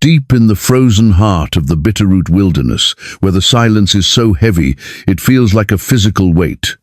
Deep in the frozen heart of the Bitterroot Wilderness, where the silence is so heavy it feels like a physical weight,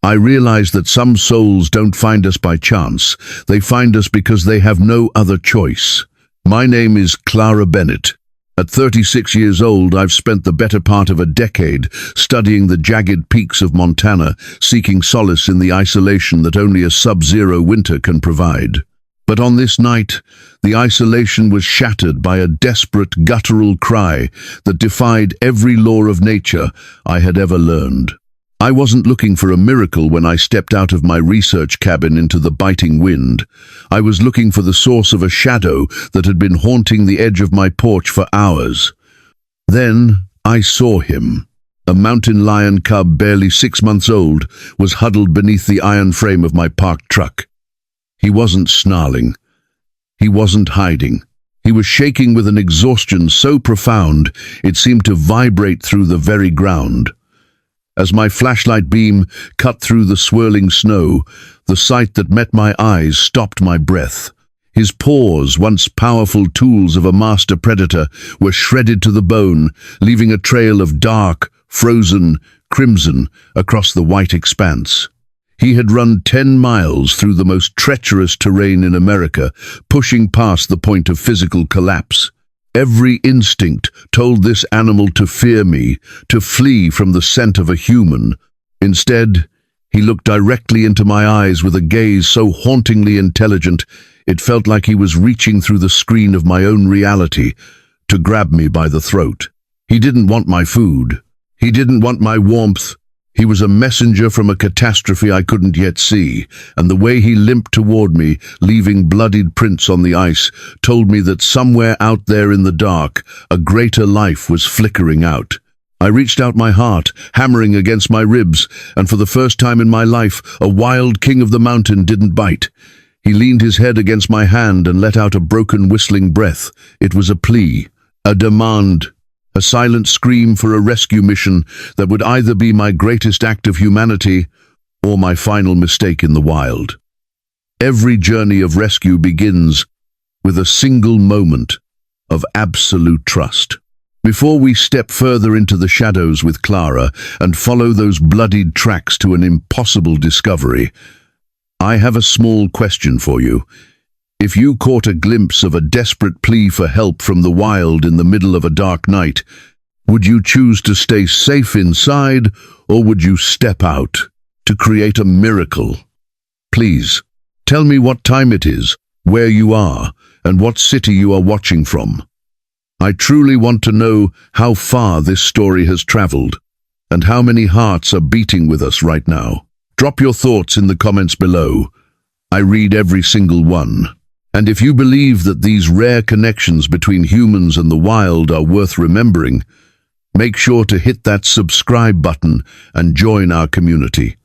I realize that some souls don't find us by chance. They find us because they have no other choice. My name is Clara Bennett. At 36 years old, I've spent the better part of a decade studying the jagged peaks of Montana, seeking solace in the isolation that only a sub-zero winter can provide. But on this night, the isolation was shattered by a desperate, guttural cry that defied every law of nature I had ever learned. I wasn't looking for a miracle when I stepped out of my research cabin into the biting wind. I was looking for the source of a shadow that had been haunting the edge of my porch for hours. Then I saw him. A mountain lion cub barely 6 months old was huddled beneath the iron frame of my parked truck. He wasn't snarling. He wasn't hiding. He was shaking with an exhaustion so profound it seemed to vibrate through the very ground. As my flashlight beam cut through the swirling snow, the sight that met my eyes stopped my breath. His paws, once powerful tools of a master predator, were shredded to the bone, leaving a trail of dark, frozen crimson across the white expanse. He had run 10 miles through the most treacherous terrain in America, pushing past the point of physical collapse. Every instinct told this animal to fear me, to flee from the scent of a human. Instead, he looked directly into my eyes with a gaze so hauntingly intelligent, it felt like he was reaching through the screen of my own reality to grab me by the throat. He didn't want my food. He didn't want my warmth. He was a messenger from a catastrophe I couldn't yet see, and the way he limped toward me, leaving bloodied prints on the ice, told me that somewhere out there in the dark, a greater life was flickering out. I reached out my heart, hammering against my ribs, and for the first time in my life, a wild king of the mountain didn't bite. He leaned his head against my hand and let out a broken, whistling breath. It was a plea, a demand. A silent scream for a rescue mission that would either be my greatest act of humanity or my final mistake in the wild. Every journey of rescue begins with a single moment of absolute trust. Before we step further into the shadows with Clara and follow those bloodied tracks to an impossible discovery, I have a small question for you. If you caught a glimpse of a desperate plea for help from the wild in the middle of a dark night, would you choose to stay safe inside, or would you step out to create a miracle? Please, tell me what time it is, where you are, and what city you are watching from. I truly want to know how far this story has traveled, and how many hearts are beating with us right now. Drop your thoughts in the comments below. I read every single one. And if you believe that these rare connections between humans and the wild are worth remembering, make sure to hit that subscribe button and join our community.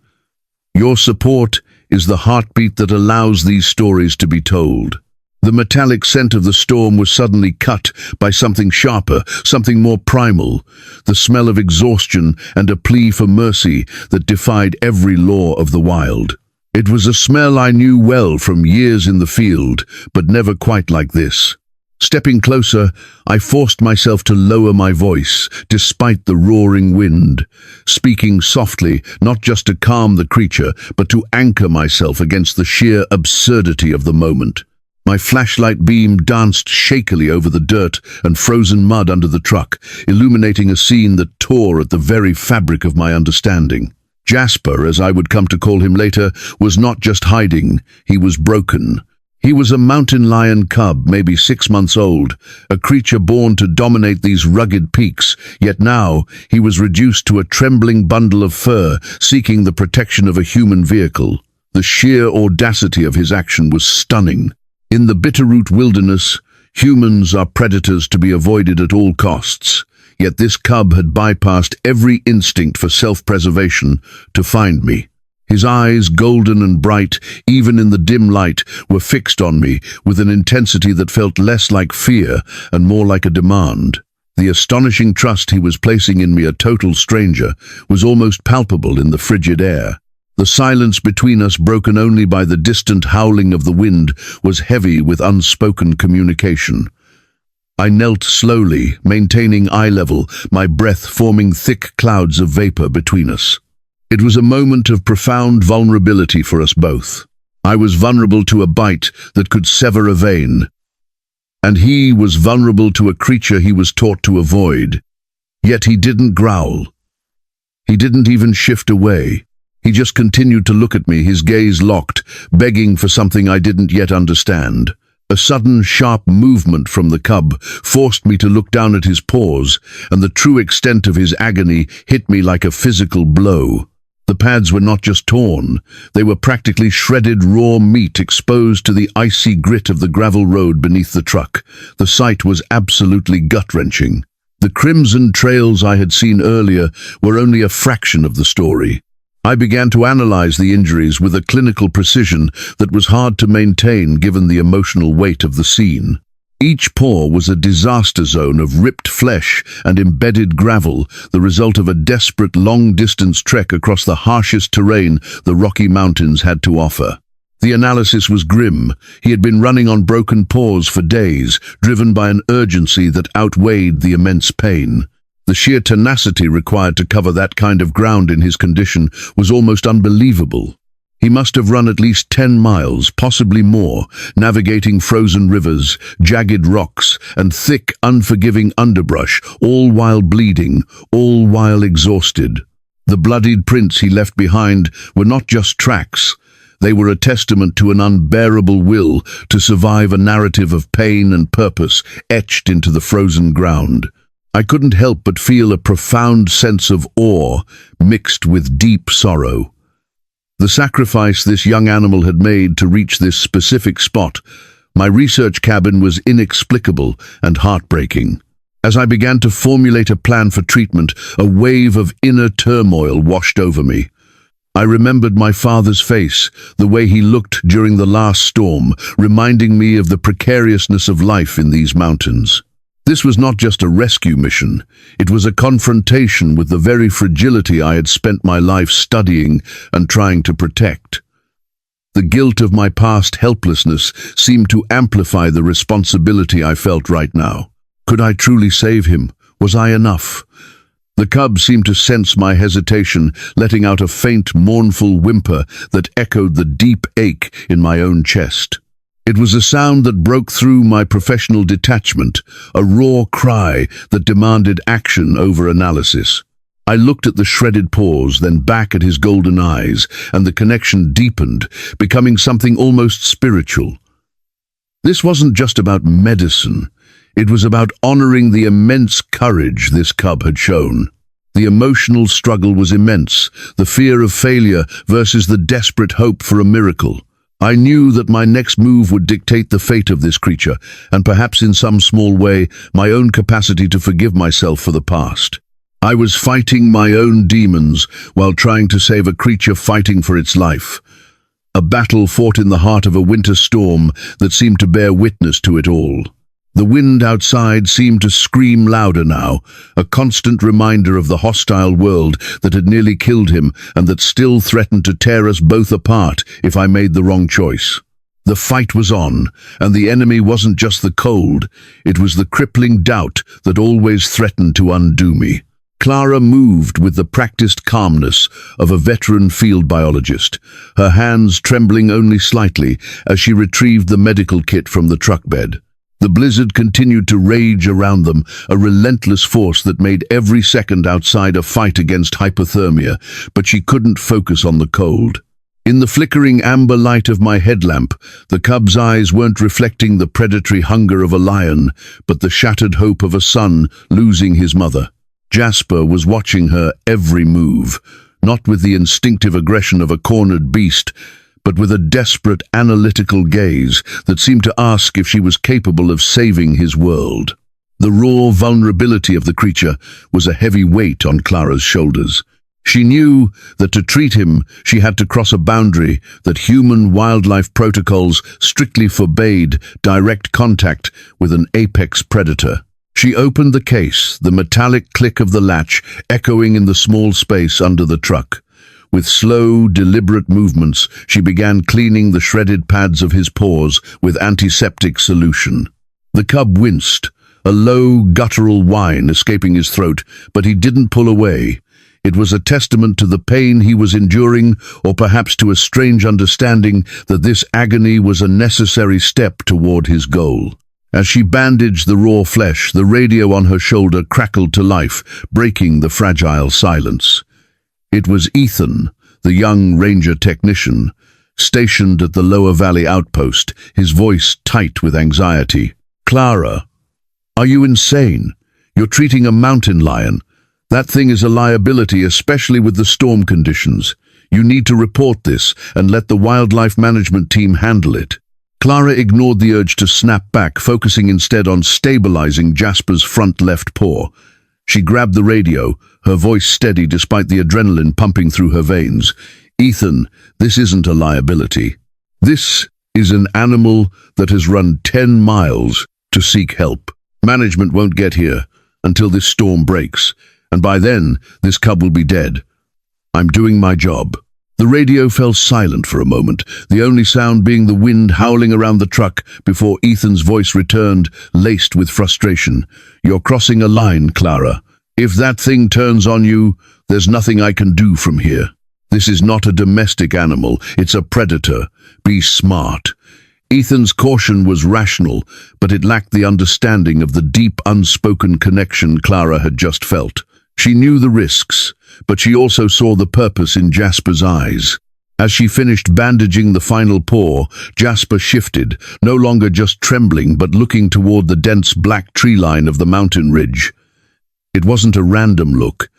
Your support is the heartbeat that allows these stories to be told. The metallic scent of the storm was suddenly cut by something sharper, something more primal, the smell of exhaustion and a plea for mercy that defied every law of the wild. It was a smell I knew well from years in the field, but never quite like this. Stepping closer, I forced myself to lower my voice, despite the roaring wind, speaking softly, not just to calm the creature, but to anchor myself against the sheer absurdity of the moment. My flashlight beam danced shakily over the dirt and frozen mud under the truck, illuminating a scene that tore at the very fabric of my understanding. Jasper, as I would come to call him later, was not just hiding, he was broken. He was a mountain lion cub, maybe 6 months old, a creature born to dominate these rugged peaks, yet now he was reduced to a trembling bundle of fur, seeking the protection of a human vehicle. The sheer audacity of his action was stunning. In the Bitterroot Wilderness, humans are predators to be avoided at all costs. Yet this cub had bypassed every instinct for self-preservation to find me. His eyes, golden and bright, even in the dim light, were fixed on me with an intensity that felt less like fear and more like a demand. The astonishing trust he was placing in me, a total stranger, was almost palpable in the frigid air. The silence between us, broken only by the distant howling of the wind, was heavy with unspoken communication. I knelt slowly, maintaining eye level, my breath forming thick clouds of vapor between us. It was a moment of profound vulnerability for us both. I was vulnerable to a bite that could sever a vein, and he was vulnerable to a creature he was taught to avoid. Yet he didn't growl. He didn't even shift away. He just continued to look at me, his gaze locked, begging for something I didn't yet understand. A sudden, sharp movement from the cub forced me to look down at his paws, and the true extent of his agony hit me like a physical blow. The pads were not just torn, they were practically shredded raw meat exposed to the icy grit of the gravel road beneath the truck. The sight was absolutely gut-wrenching. The crimson trails I had seen earlier were only a fraction of the story. I began to analyze the injuries with a clinical precision that was hard to maintain given the emotional weight of the scene. Each paw was a disaster zone of ripped flesh and embedded gravel, the result of a desperate long-distance trek across the harshest terrain the Rocky Mountains had to offer. The analysis was grim. He had been running on broken paws for days, driven by an urgency that outweighed the immense pain. The sheer tenacity required to cover that kind of ground in his condition was almost unbelievable. He must have run at least 10 miles, possibly more, navigating frozen rivers, jagged rocks, and thick, unforgiving underbrush, all while bleeding, all while exhausted. The bloodied prints he left behind were not just tracks. They were a testament to an unbearable will to survive a narrative of pain and purpose etched into the frozen ground. I couldn't help but feel a profound sense of awe mixed with deep sorrow. The sacrifice this young animal had made to reach this specific spot, my research cabin, was inexplicable and heartbreaking. As I began to formulate a plan for treatment, a wave of inner turmoil washed over me. I remembered my father's face, the way he looked during the last storm, reminding me of the precariousness of life in these mountains. This was not just a rescue mission, it was a confrontation with the very fragility I had spent my life studying and trying to protect. The guilt of my past helplessness seemed to amplify the responsibility I felt right now. Could I truly save him? Was I enough? The cub seemed to sense my hesitation, letting out a faint, mournful whimper that echoed the deep ache in my own chest. It was a sound that broke through my professional detachment, a raw cry that demanded action over analysis. I looked at the shredded paws, then back at his golden eyes, and the connection deepened, becoming something almost spiritual. This wasn't just about medicine. It was about honoring the immense courage this cub had shown. The emotional struggle was immense, the fear of failure versus the desperate hope for a miracle. I knew that my next move would dictate the fate of this creature, and perhaps in some small way, my own capacity to forgive myself for the past. I was fighting my own demons while trying to save a creature fighting for its life. A battle fought in the heart of a winter storm that seemed to bear witness to it all. The wind outside seemed to scream louder now, a constant reminder of the hostile world that had nearly killed him and that still threatened to tear us both apart if I made the wrong choice. The fight was on, and the enemy wasn't just the cold, it was the crippling doubt that always threatened to undo me. Clara moved with the practiced calmness of a veteran field biologist, her hands trembling only slightly as she retrieved the medical kit from the truck bed. The blizzard continued to rage around them, a relentless force that made every second outside a fight against hypothermia, but she couldn't focus on the cold. In the flickering amber light of my headlamp, the cub's eyes weren't reflecting the predatory hunger of a lion, but the shattered hope of a son losing his mother. Jasper was watching her every move, not with the instinctive aggression of a cornered beast, but with a desperate, analytical gaze that seemed to ask if she was capable of saving his world. The raw vulnerability of the creature was a heavy weight on Clara's shoulders. She knew that to treat him, she had to cross a boundary that human wildlife protocols strictly forbade direct contact with an apex predator. She opened the case, the metallic click of the latch echoing in the small space under the truck. With slow, deliberate movements, she began cleaning the shredded pads of his paws with antiseptic solution. The cub winced, a low, guttural whine escaping his throat, but he didn't pull away. It was a testament to the pain he was enduring, or perhaps to a strange understanding that this agony was a necessary step toward his goal. As she bandaged the raw flesh, the radio on her shoulder crackled to life, breaking the fragile silence. It was Ethan, the young ranger technician, stationed at the Lower Valley outpost, his voice tight with anxiety. "Clara, are you insane? You're treating a mountain lion. That thing is a liability, especially with the storm conditions. You need to report this and let the wildlife management team handle it." Clara ignored the urge to snap back, focusing instead on stabilizing Jasper's front left paw. She grabbed the radio, her voice steady despite the adrenaline pumping through her veins. "Ethan, this isn't a liability. This is an animal that has run 10 miles to seek help. Management won't get here until this storm breaks, and by then, this cub will be dead. I'm doing my job." The radio fell silent for a moment, the only sound being the wind howling around the truck before Ethan's voice returned, laced with frustration. "You're crossing a line, Clara. If that thing turns on you, there's nothing I can do from here. This is not a domestic animal, it's a predator. Be smart." Ethan's caution was rational, but it lacked the understanding of the deep, unspoken connection Clara had just felt. She knew the risks, but she also saw the purpose in Jasper's eyes. As she finished bandaging the final paw, Jasper shifted, no longer just trembling but looking toward the dense black tree line of the mountain ridge. It wasn't a random look.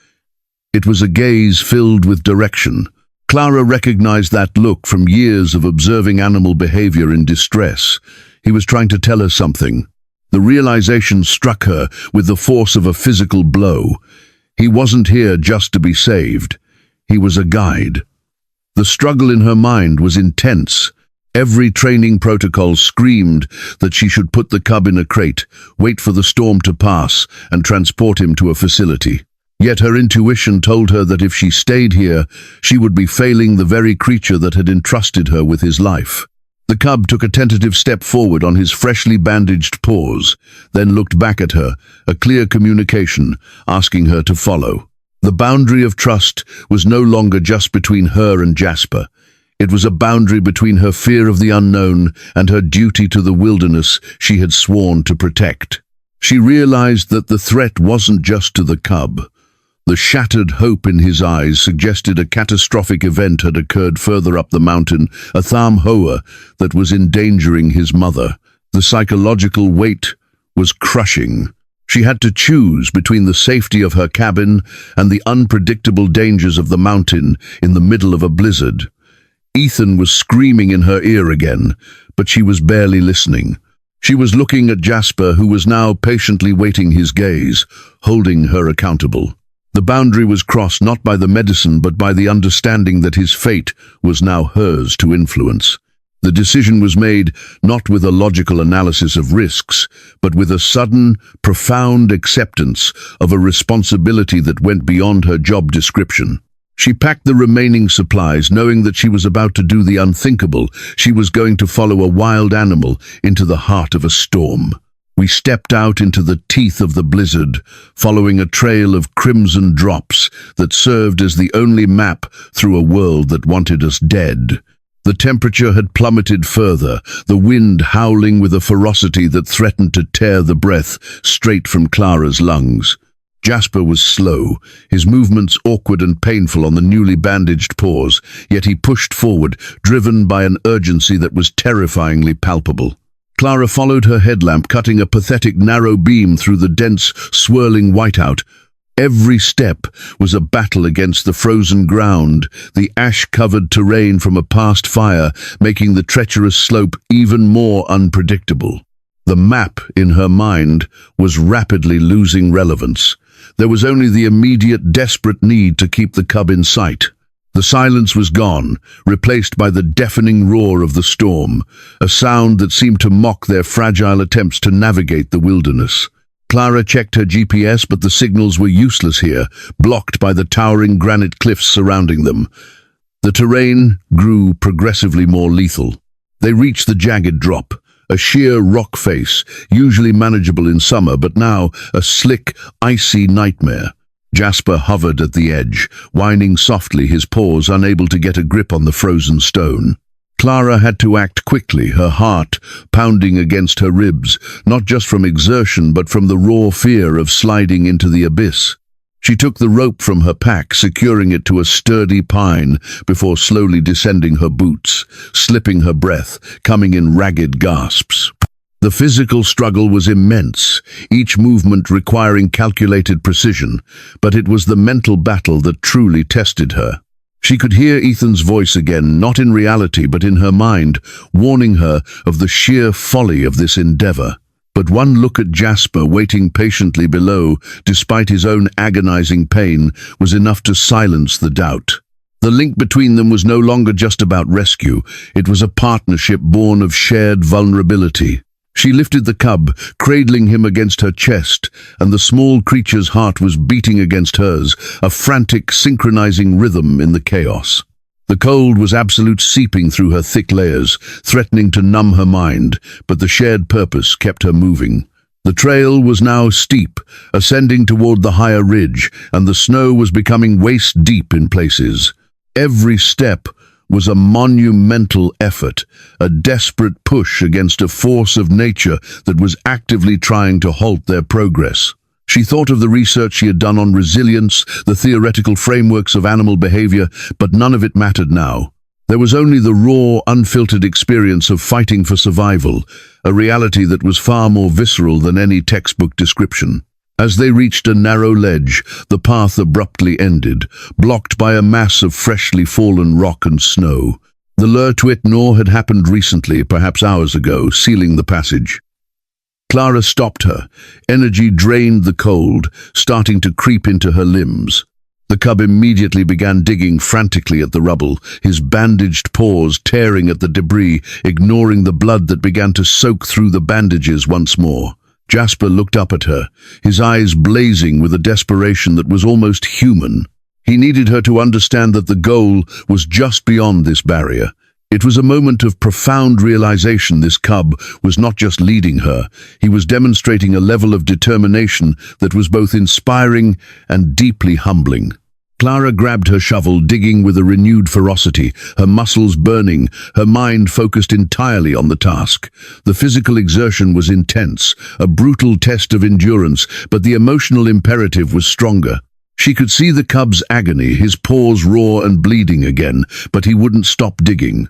It was a gaze filled with direction. Clara recognized that look from years of observing animal behavior in distress. He was trying to tell her something. The realization struck her with the force of a physical blow. He wasn't here just to be saved. He was a guide. The struggle in her mind was intense. Every training protocol screamed that she should put the cub in a crate, wait for the storm to pass, and transport him to a facility. Yet her intuition told her that if she stayed here, she would be failing the very creature that had entrusted her with his life. The cub took a tentative step forward on his freshly bandaged paws, then looked back at her, a clear communication, asking her to follow. The boundary of trust was no longer just between her and Jasper. It was a boundary between her fear of the unknown and her duty to the wilderness she had sworn to protect. She realized that the threat wasn't just to the cub. The shattered hope in his eyes suggested a catastrophic event had occurred further up the mountain, a tham hoa that was endangering his mother. The psychological weight was crushing. She had to choose between the safety of her cabin and the unpredictable dangers of the mountain in the middle of a blizzard. Ethan was screaming in her ear again, but she was barely listening. She was looking at Jasper, who was now patiently waiting his gaze, holding her accountable. The boundary was crossed not by the medicine but by the understanding that his fate was now hers to influence. The decision was made not with a logical analysis of risks, but with a sudden, profound acceptance of a responsibility that went beyond her job description. She packed the remaining supplies, knowing that she was about to do the unthinkable. She was going to follow a wild animal into the heart of a storm. We stepped out into the teeth of the blizzard, following a trail of crimson drops that served as the only map through a world that wanted us dead. The temperature had plummeted further, the wind howling with a ferocity that threatened to tear the breath straight from Clara's lungs. Jasper was slow, his movements awkward and painful on the newly bandaged paws, yet he pushed forward, driven by an urgency that was terrifyingly palpable. Clara followed her headlamp, cutting a pathetic narrow beam through the dense, swirling whiteout. Every step was a battle against the frozen ground, the ash-covered terrain from a past fire, making the treacherous slope even more unpredictable. The map in her mind was rapidly losing relevance. There was only the immediate, desperate need to keep the cub in sight. The silence was gone, replaced by the deafening roar of the storm, a sound that seemed to mock their fragile attempts to navigate the wilderness. Clara checked her GPS, but the signals were useless here, blocked by the towering granite cliffs surrounding them. The terrain grew progressively more lethal. They reached the jagged drop, A sheer rock face, usually manageable in summer, but now a slick, icy nightmare. Jasper hovered at the edge, whining softly, his paws unable to get a grip on the frozen stone. Clara had to act quickly, her heart pounding against her ribs, not just from exertion but from the raw fear of sliding into the abyss. She took the rope from her pack, securing it to a sturdy pine before slowly descending her boots, slipping her breath, coming in ragged gasps. The physical struggle was immense, each movement requiring calculated precision, but it was the mental battle that truly tested her. She could hear Ethan's voice again, not in reality but in her mind, warning her of the sheer folly of this endeavor. But one look at Jasper waiting patiently below, despite his own agonizing pain, was enough to silence the doubt. The link between them was no longer just about rescue, it was a partnership born of shared vulnerability. She lifted the cub, cradling him against her chest, and the small creature's heart was beating against hers, a frantic, synchronizing rhythm in the chaos. The cold was absolute, seeping through her thick layers, threatening to numb her mind, but the shared purpose kept her moving. The trail was now steep, ascending toward the higher ridge, and the snow was becoming waist-deep in places. Every step was a monumental effort, a desperate push against a force of nature that was actively trying to halt their progress. She thought of the research she had done on resilience, the theoretical frameworks of animal behavior, but none of it mattered now. There was only the raw, unfiltered experience of fighting for survival, a reality that was far more visceral than any textbook description. As they reached a narrow ledge, the path abruptly ended, blocked by a mass of freshly fallen rock and snow. The Treacherous had happened recently, perhaps hours ago, sealing the passage. Clara stopped her. Energy drained the cold, starting to creep into her limbs. The cub immediately began digging frantically at the rubble, his bandaged paws tearing at the debris, ignoring the blood that began to soak through the bandages once more. Jasper looked up at her, his eyes blazing with a desperation that was almost human. He needed her to understand that the goal was just beyond this barrier. It was a moment of profound realization. This cub was not just leading her, he was demonstrating a level of determination that was both inspiring and deeply humbling. Clara grabbed her shovel, digging with a renewed ferocity, her muscles burning, her mind focused entirely on the task. The physical exertion was intense, a brutal test of endurance, but the emotional imperative was stronger. She could see the cub's agony, his paws raw and bleeding again, but he wouldn't stop digging.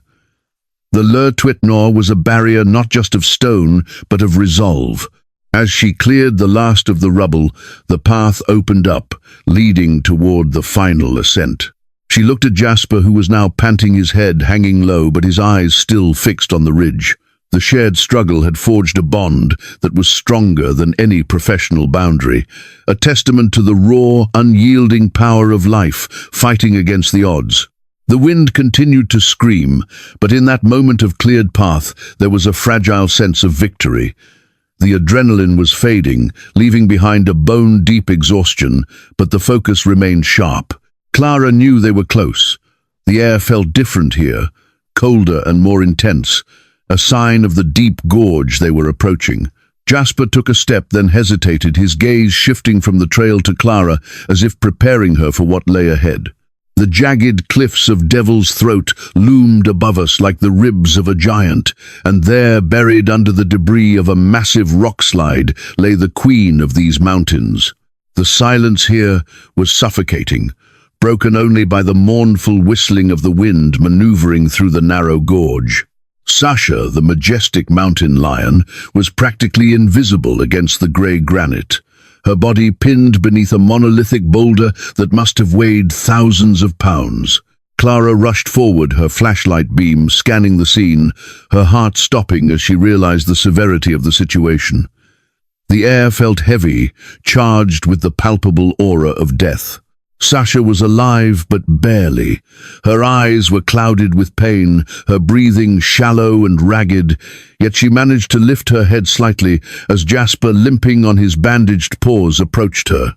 The Treacherous was a barrier not just of stone, but of resolve. As she cleared the last of the rubble, the path opened up, leading toward the final ascent. She looked at Jasper, who was now panting, his head hanging low, but his eyes still fixed on the ridge. The shared struggle had forged a bond that was stronger than any professional boundary, a testament to the raw, unyielding power of life, fighting against the odds. The wind continued to scream, but in that moment of cleared path, there was a fragile sense of victory. The adrenaline was fading, leaving behind a bone-deep exhaustion, but the focus remained sharp. Clara knew they were close. The air felt different here, colder and more intense, a sign of the deep gorge they were approaching. Jasper took a step, then hesitated, his gaze shifting from the trail to Clara, as if preparing her for what lay ahead. The jagged cliffs of Devil's Throat loomed above us like the ribs of a giant, and there, buried under the debris of a massive rockslide, lay the queen of these mountains. The silence here was suffocating, broken only by the mournful whistling of the wind maneuvering through the narrow gorge. Sasha, the majestic mountain lion, was practically invisible against the grey granite, her body pinned beneath a monolithic boulder that must have weighed thousands of pounds. Clara rushed forward, her flashlight beam scanning the scene, her heart stopping as she realized the severity of the situation. The air felt heavy, charged with the palpable aura of death. Sasha was alive, but barely. Her eyes were clouded with pain, her breathing shallow and ragged, yet she managed to lift her head slightly as Jasper, limping on his bandaged paws, approached her.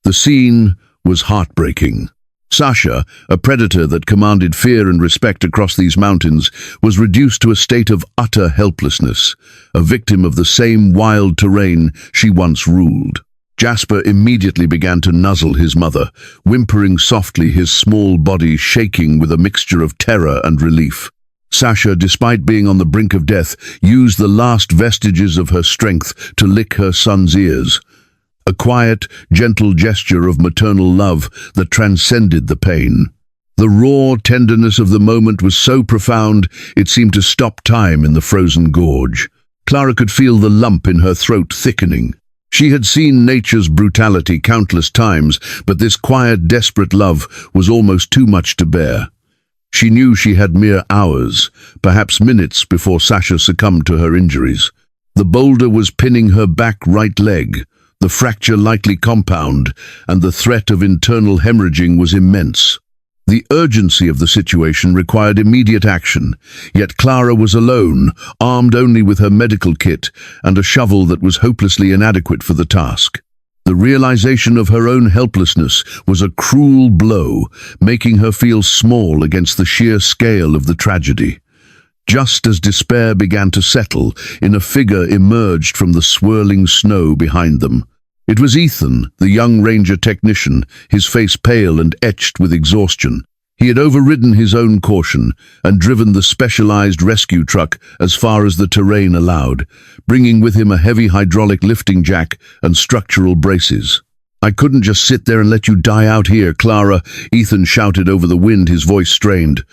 The scene was heartbreaking. Sasha, a predator that commanded fear and respect across these mountains, was reduced to a state of utter helplessness, a victim of the same wild terrain she once ruled. Jasper immediately began to nuzzle his mother, whimpering softly, his small body shaking with a mixture of terror and relief. Sasha, despite being on the brink of death, used the last vestiges of her strength to lick her son's ears. A quiet, gentle gesture of maternal love that transcended the pain. The raw tenderness of the moment was so profound it seemed to stop time in the frozen gorge. Clara could feel the lump in her throat thickening. She had seen nature's brutality countless times, but this quiet, desperate love was almost too much to bear. She knew she had mere hours, perhaps minutes, before Sasha succumbed to her injuries. The boulder was pinning her back right leg, the fracture likely compound, and the threat of internal hemorrhaging was immense. The urgency of the situation required immediate action, yet Clara was alone, armed only with her medical kit and a shovel that was hopelessly inadequate for the task. The realization of her own helplessness was a cruel blow, making her feel small against the sheer scale of the tragedy. Just as despair began to settle in, a figure emerged from the swirling snow behind them. It was Ethan, the young ranger technician, his face pale and etched with exhaustion. He had overridden his own caution and driven the specialized rescue truck as far as the terrain allowed, bringing with him a heavy hydraulic lifting jack and structural braces. "I couldn't just sit there and let you die out here, Clara," Ethan shouted over the wind, his voice strained.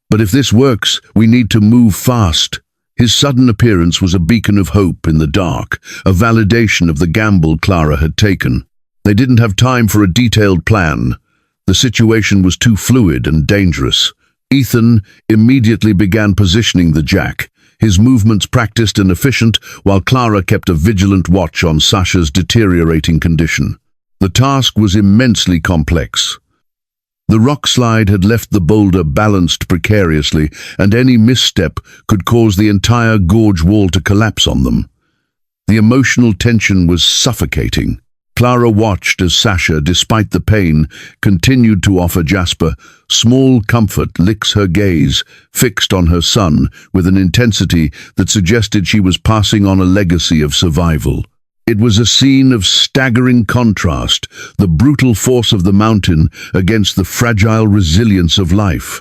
"But if this works, we need to move fast." His sudden appearance was a beacon of hope in the dark, a validation of the gamble Clara had taken. They didn't have time for a detailed plan. The situation was too fluid and dangerous. Ethan immediately began positioning the jack, his movements practiced and efficient, while Clara kept a vigilant watch on Sasha's deteriorating condition. The task was immensely complex. The rock slide had left the boulder balanced precariously, and any misstep could cause the entire gorge wall to collapse on them. The emotional tension was suffocating. Clara watched as Sasha, despite the pain, continued to offer Jasper small comfort. Licks her gaze, fixed on her son, with an intensity that suggested she was passing on a legacy of survival. It was a scene of staggering contrast, the brutal force of the mountain against the fragile resilience of life.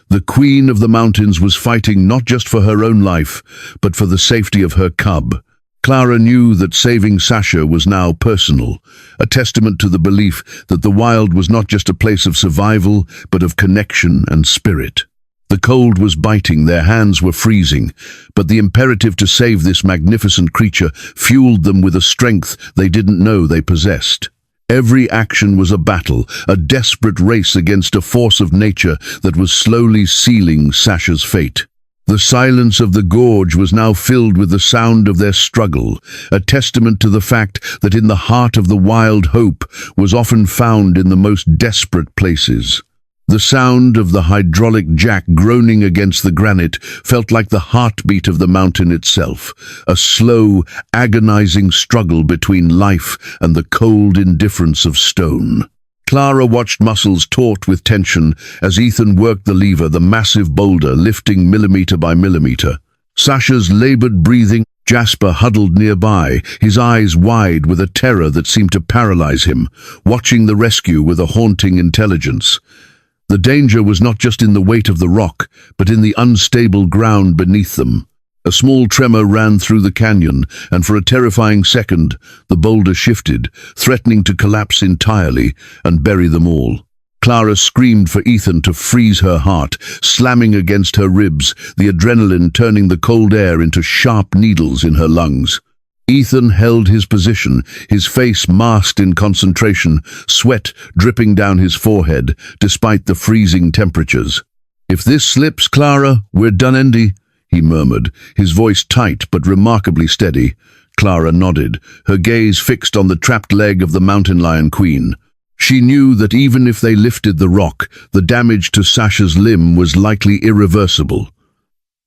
The Queen of the Mountains was fighting not just for her own life, but for the safety of her cub. Clara knew that saving Sasha was now personal, a testament to the belief that the wild was not just a place of survival, but of connection and spirit. The cold was biting, their hands were freezing, but the imperative to save this magnificent creature fueled them with a strength they didn't know they possessed. Every action was a battle, a desperate race against a force of nature that was slowly sealing Sasha's fate. The silence of the gorge was now filled with the sound of their struggle, a testament to the fact that in the heart of the wild, hope was often found in the most desperate places. The sound of the hydraulic jack groaning against the granite felt like the heartbeat of the mountain itself, a slow, agonizing struggle between life and the cold indifference of stone. Clara watched, muscles taut with tension, as Ethan worked the lever, the massive boulder lifting millimeter by millimeter. Sasha's labored breathing. Jasper huddled nearby, his eyes wide with a terror that seemed to paralyze him, watching the rescue with a haunting intelligence. The danger was not just in the weight of the rock, but in the unstable ground beneath them. A small tremor ran through the canyon, and for a terrifying second, the boulder shifted, threatening to collapse entirely and bury them all. Clara screamed for Ethan to freeze her heart, slamming against her ribs, the adrenaline turning the cold air into sharp needles in her lungs. Ethan held his position, his face masked in concentration, sweat dripping down his forehead, despite the freezing temperatures. "If this slips, Clara, we're done, Andy," he murmured, his voice tight but remarkably steady. Clara nodded, her gaze fixed on the trapped leg of the mountain lion queen. She knew that even if they lifted the rock, the damage to Sasha's limb was likely irreversible.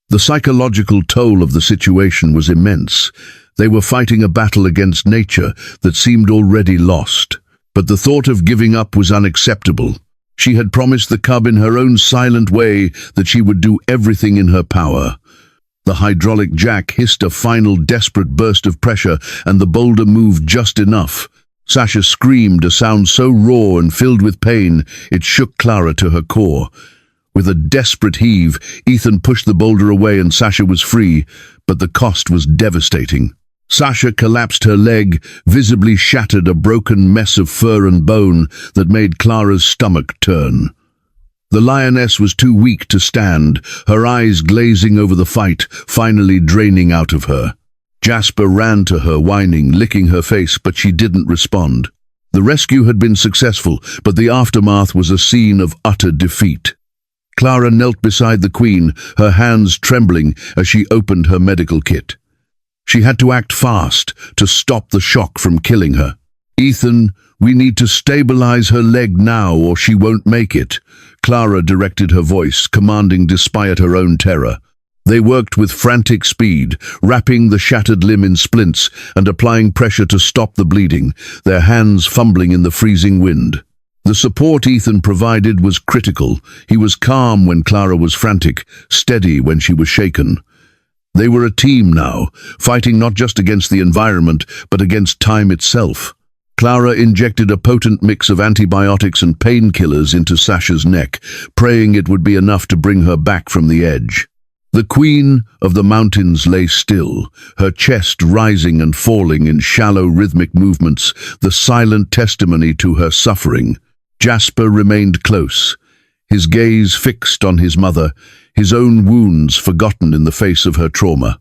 The psychological toll of the situation was immense. They were fighting a battle against nature that seemed already lost. But the thought of giving up was unacceptable. She had promised the cub in her own silent way that she would do everything in her power. The hydraulic jack hissed a final desperate burst of pressure, and the boulder moved just enough. Sasha screamed, a sound so raw and filled with pain it shook Clara to her core. With a desperate heave, Ethan pushed the boulder away and Sasha was free, but the cost was devastating. Sasha collapsed, her leg visibly shattered, a broken mess of fur and bone that made Clara's stomach turn. The lioness was too weak to stand, her eyes glazing over the fight, finally draining out of her. Jasper ran to her, whining, licking her face, but she didn't respond. The rescue had been successful, but the aftermath was a scene of utter defeat. Clara knelt beside the Queen, her hands trembling as she opened her medical kit. She had to act fast to stop the shock from killing her. "Ethan, we need to stabilize her leg now or she won't make it," Clara directed, her voice commanding despite her own terror. They worked with frantic speed, wrapping the shattered limb in splints and applying pressure to stop the bleeding, their hands fumbling in the freezing wind. The support Ethan provided was critical. He was calm when Clara was frantic, steady when she was shaken. They were a team now, fighting not just against the environment, but against time itself. Clara injected a potent mix of antibiotics and painkillers into Sasha's neck, praying it would be enough to bring her back from the edge. The Queen of the Mountains lay still, her chest rising and falling in shallow rhythmic movements, the silent testimony to her suffering. Jasper remained close, his gaze fixed on his mother, his own wounds forgotten in the face of her trauma.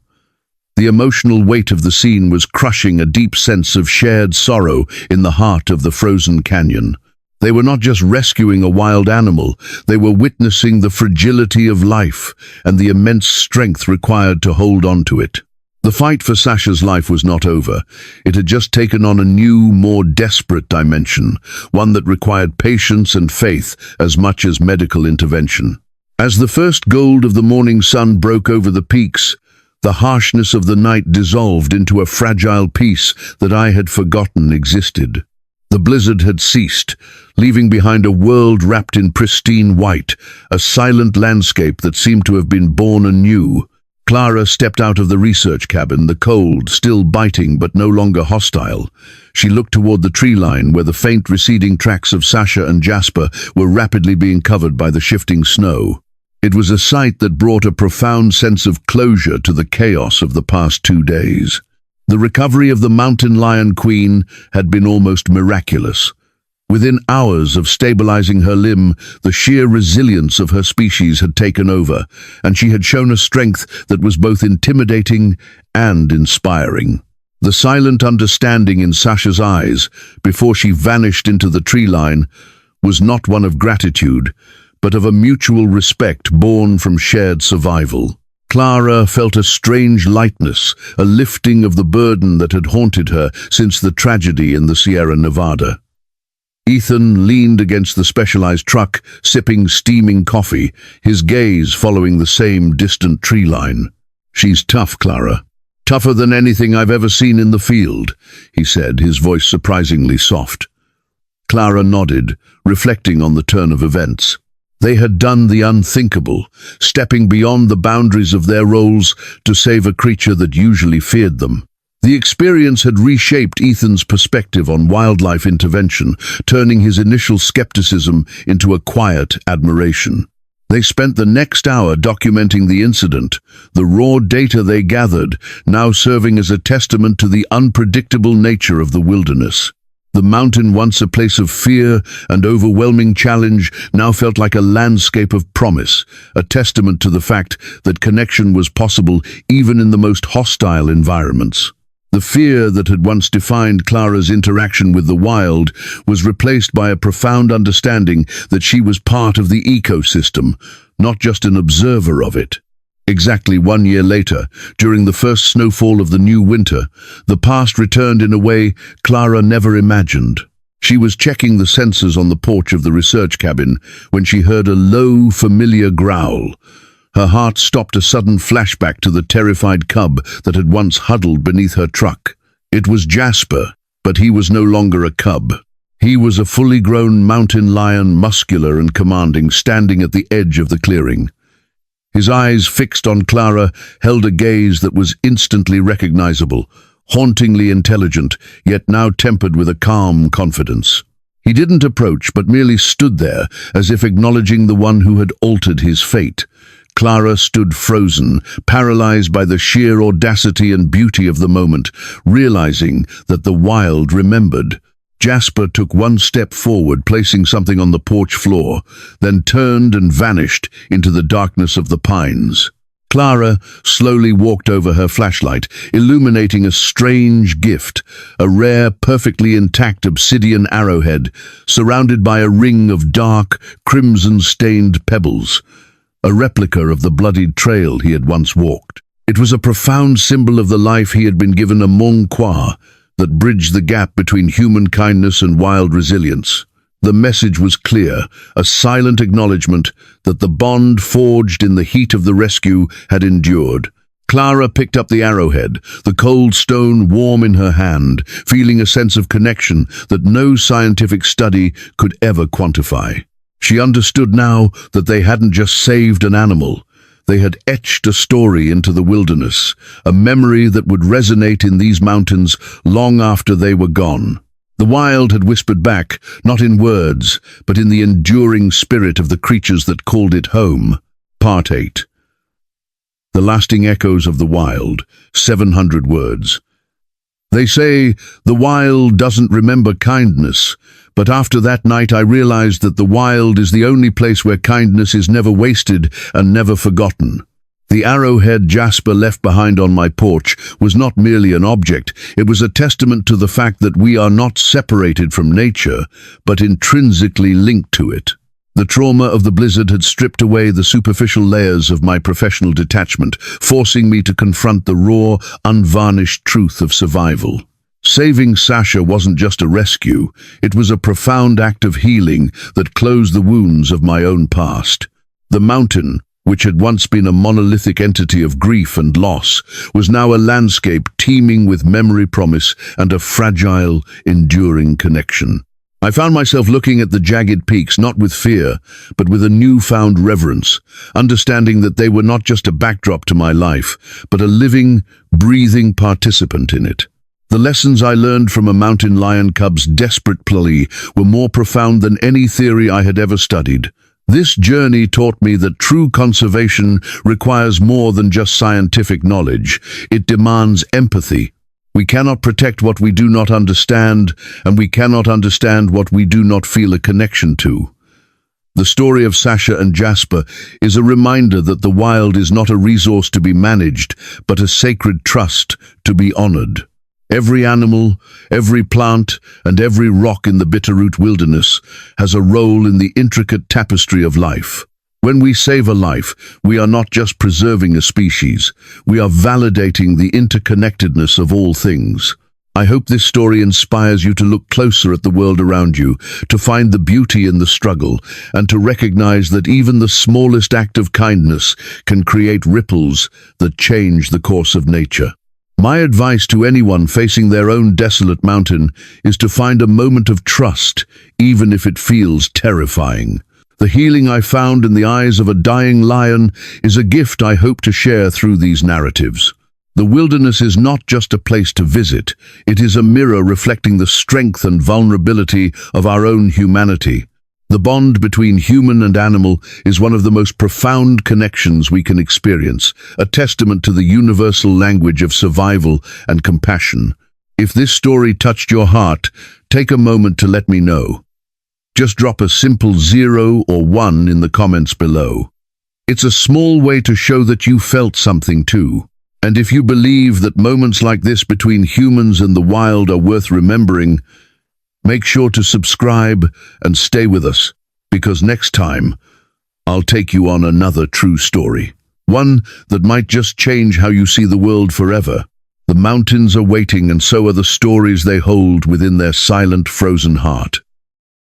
The emotional weight of the scene was crushing, a deep sense of shared sorrow in the heart of the frozen canyon. They were not just rescuing a wild animal, they were witnessing the fragility of life and the immense strength required to hold on to it. The fight for Sasha's life was not over. It had just taken on a new, more desperate dimension, one that required patience and faith as much as medical intervention. As the first gold of the morning sun broke over the peaks, the harshness of the night dissolved into a fragile peace that I had forgotten existed. The blizzard had ceased, leaving behind a world wrapped in pristine white, a silent landscape that seemed to have been born anew. Clara stepped out of the research cabin, the cold still biting but no longer hostile. She looked toward the tree line where the faint receding tracks of Sasha and Jasper were rapidly being covered by the shifting snow. It was a sight that brought a profound sense of closure to the chaos of the past 2 days. The recovery of the mountain lion queen had been almost miraculous. Within hours of stabilizing her limb, the sheer resilience of her species had taken over, and she had shown a strength that was both intimidating and inspiring. The silent understanding in Sasha's eyes, before she vanished into the tree line, was not one of gratitude, but of a mutual respect born from shared survival. Clara felt a strange lightness, a lifting of the burden that had haunted her since the tragedy in the Sierra Nevada. Ethan leaned against the specialized truck, sipping steaming coffee, his gaze following the same distant tree line. "She's tough, Clara. Tougher than anything I've ever seen in the field," he said, his voice surprisingly soft. Clara nodded, reflecting on the turn of events. They had done the unthinkable, stepping beyond the boundaries of their roles to save a creature that usually feared them. The experience had reshaped Ethan's perspective on wildlife intervention, turning his initial skepticism into a quiet admiration. They spent the next hour documenting the incident, the raw data they gathered now serving as a testament to the unpredictable nature of the wilderness. The mountain, once a place of fear and overwhelming challenge, now felt like a landscape of promise, a testament to the fact that connection was possible even in the most hostile environments. The fear that had once defined Clara's interaction with the wild was replaced by a profound understanding that she was part of the ecosystem, not just an observer of it. Exactly 1 year later, during the first snowfall of the new winter, the past returned in a way Clara never imagined. She was checking the sensors on the porch of the research cabin when she heard a low, familiar growl. Her heart stopped, a sudden flashback to the terrified cub that had once huddled beneath her truck. It was Jasper, but he was no longer a cub. He was a fully grown mountain lion, muscular and commanding, standing at the edge of the clearing. His eyes, fixed on Clara, held a gaze that was instantly recognizable, hauntingly intelligent, yet now tempered with a calm confidence. He didn't approach, but merely stood there, as if acknowledging the one who had altered his fate. Clara stood frozen, paralyzed by the sheer audacity and beauty of the moment, realizing that the wild remembered. Jasper took one step forward, placing something on the porch floor, then turned and vanished into the darkness of the pines. Clara slowly walked over her flashlight, illuminating a strange gift, a rare, perfectly intact obsidian arrowhead, surrounded by a ring of dark, crimson-stained pebbles, a replica of the bloodied trail he had once walked. It was a profound symbol of the life he had been given, a Mon Qua, that bridged the gap between human kindness and wild resilience. The message was clear, a silent acknowledgement that the bond forged in the heat of the rescue had endured. Clara picked up the arrowhead, the cold stone warm in her hand, feeling a sense of connection that no scientific study could ever quantify. She understood now that they hadn't just saved an animal. They had etched a story into the wilderness, a memory that would resonate in these mountains long after they were gone. The wild had whispered back, not in words, but in the enduring spirit of the creatures that called it home. Part 8. The lasting echoes of the wild, 700 words. They say the wild doesn't remember kindness, but after that night I realized that the wild is the only place where kindness is never wasted and never forgotten. The arrowhead Jasper left behind on my porch was not merely an object, it was a testament to the fact that we are not separated from nature, but intrinsically linked to it. The trauma of the blizzard had stripped away the superficial layers of my professional detachment, forcing me to confront the raw, unvarnished truth of survival. Saving Sasha wasn't just a rescue, it was a profound act of healing that closed the wounds of my own past. The mountain, which had once been a monolithic entity of grief and loss, was now a landscape teeming with memory, promise, and a fragile, enduring connection. I found myself looking at the jagged peaks not with fear, but with a newfound reverence, understanding that they were not just a backdrop to my life, but a living, breathing participant in it. The lessons I learned from a mountain lion cub's desperate plea were more profound than any theory I had ever studied. This journey taught me that true conservation requires more than just scientific knowledge. It demands empathy. We cannot protect what we do not understand, and we cannot understand what we do not feel a connection to. The story of Sasha and Jasper is a reminder that the wild is not a resource to be managed, but a sacred trust to be honored. Every animal, every plant, and every rock in the Bitterroot Wilderness has a role in the intricate tapestry of life. When we save a life, we are not just preserving a species, we are validating the interconnectedness of all things. I hope this story inspires you to look closer at the world around you, to find the beauty in the struggle, and to recognize that even the smallest act of kindness can create ripples that change the course of nature. My advice to anyone facing their own desolate mountain is to find a moment of trust, even if it feels terrifying. The healing I found in the eyes of a dying lion is a gift I hope to share through these narratives. The wilderness is not just a place to visit, it is a mirror reflecting the strength and vulnerability of our own humanity. The bond between human and animal is one of the most profound connections we can experience, a testament to the universal language of survival and compassion. If this story touched your heart, take a moment to let me know. Just drop a simple 0 or 1 in the comments below. It's a small way to show that you felt something too. And if you believe that moments like this between humans and the wild are worth remembering, make sure to subscribe and stay with us, because next time, I'll take you on another true story. One that might just change how you see the world forever. The mountains are waiting, and so are the stories they hold within their silent, frozen heart.